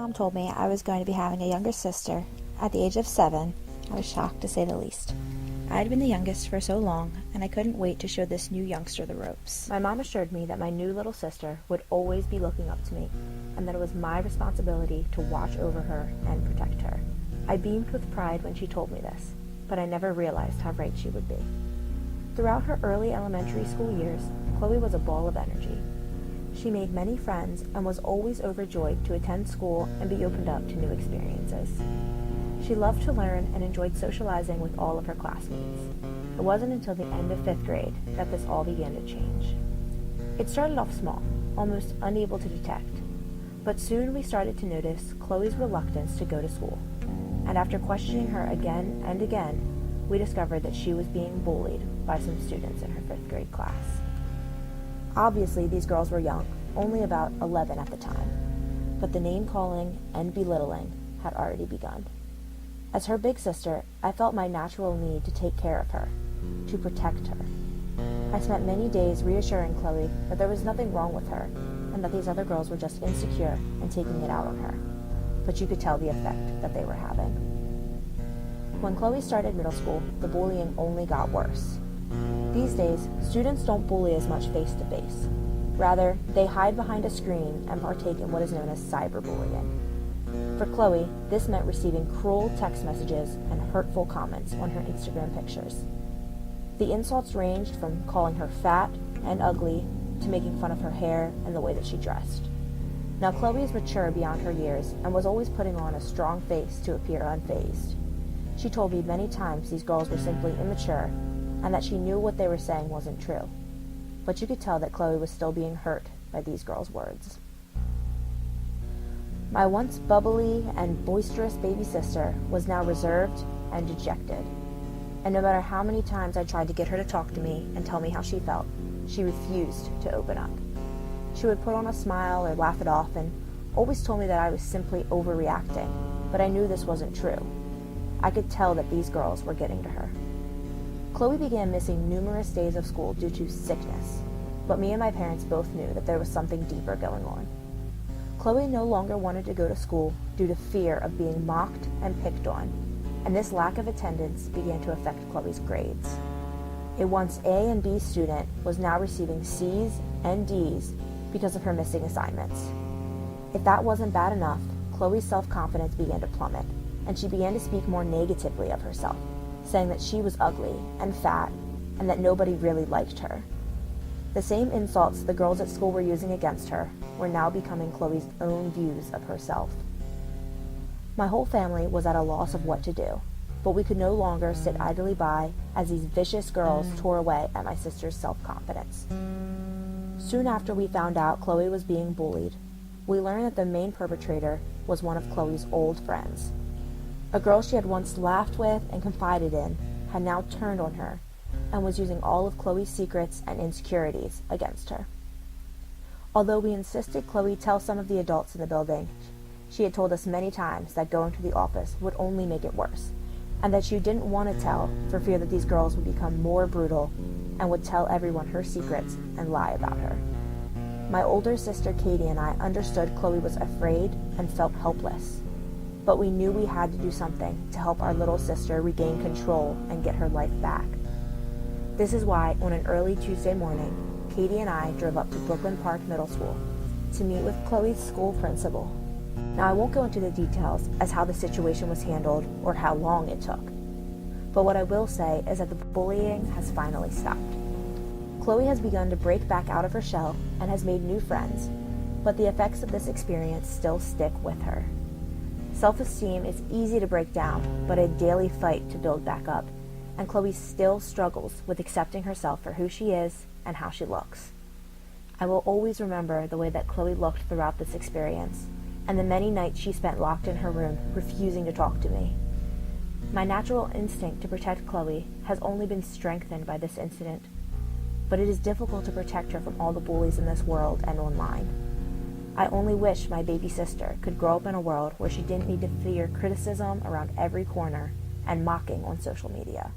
mom told me I was going to be having a younger sister at the age of 7, I was shocked to say the least. I had been the youngest for so long, and I couldn't wait to show this new youngster the ropes. My mom assured me that my new little sister would always be looking up to me, and that it was my responsibility to watch over her and protect her. I beamed with pride when she told me this, but I never realized how right she would be. Throughout her early elementary school years, Chloe was a ball of energy. She made many friends and was always overjoyed to attend school and be opened up to new experiences. She loved to learn and enjoyed socializing with all of her classmates. It wasn't until the end of 5th grade that this all began to change. It started off small, almost unable to detect, but soon we started to notice Chloe's reluctance to go to school, and after questioning her again and again, we discovered that she was being bullied by some students in her 5th grade class. Obviously, these girls were young, only about 11 at the time, but the name-calling and belittling had already begun. As her big sister, I felt my natural need to take care of her, to protect her. I spent many days reassuring Chloe that there was nothing wrong with her, and that these other girls were just insecure and taking it out on her, but you could tell the effect that they were having. When Chloe started middle school, the bullying only got worse. These days, students don't bully as much face-to-face. Rather, they hide behind a screen and partake in what is known as cyberbullying. For Chloe, this meant receiving cruel text messages and hurtful comments on her Instagram pictures. The insults ranged from calling her fat and ugly to making fun of her hair and the way that she dressed. Now, Chloe is mature beyond her years and was always putting on a strong face to appear unfazed. She told me many times these girls were simply immature and that she knew what they were saying wasn't true. But you could tell that Chloe was still being hurt by these girls' words. My once bubbly and boisterous baby sister was now reserved and dejected. And no matter how many times I tried to get her to talk to me and tell me how she felt, she refused to open up. She would put on a smile or laugh it off and always told me that I was simply overreacting, but I knew this wasn't true. I could tell that these girls were getting to her. Chloe began missing numerous days of school due to sickness, but me and my parents both knew that there was something deeper going on. Chloe no longer wanted to go to school due to fear of being mocked and picked on, and this lack of attendance began to affect Chloe's grades. A once A and B student was now receiving C's and D's because of her missing assignments. If that wasn't bad enough, Chloe's self-confidence began to plummet, and she began to speak more negatively of herself, saying that she was ugly and fat and that nobody really liked her. The same insults the girls at school were using against her were now becoming Chloe's own views of herself. My whole family was at a loss of what to do, but we could no longer sit idly by as these vicious girls tore away at my sister's self-confidence. Soon after we found out Chloe was being bullied, we learned that the main perpetrator was one of Chloe's old friends. A girl she had once laughed with and confided in had now turned on her and was using all of Chloe's secrets and insecurities against her. Although we insisted Chloe tell some of the adults in the building, she had told us many times that going to the office would only make it worse, and that she didn't want to tell for fear that these girls would become more brutal and would tell everyone her secrets and lie about her. My older sister Katie and I understood Chloe was afraid and felt helpless, but we knew we had to do something to help our little sister regain control and get her life back. This is why, on an early Tuesday morning, Katie and I drove up to Brooklyn Park Middle School to meet with Chloe's school principal. Now, I won't go into the details as how the situation was handled or how long it took, but what I will say is that the bullying has finally stopped. Chloe has begun to break back out of her shell and has made new friends, but the effects of this experience still stick with her. Self-esteem is easy to break down, but a daily fight to build back up, and Chloe still struggles with accepting herself for who she is and how she looks. I will always remember the way that Chloe looked throughout this experience, and the many nights she spent locked in her room, refusing to talk to me. My natural instinct to protect Chloe has only been strengthened by this incident, but it is difficult to protect her from all the bullies in this world and online. I only wish my baby sister could grow up in a world where she didn't need to fear criticism around every corner and mocking on social media.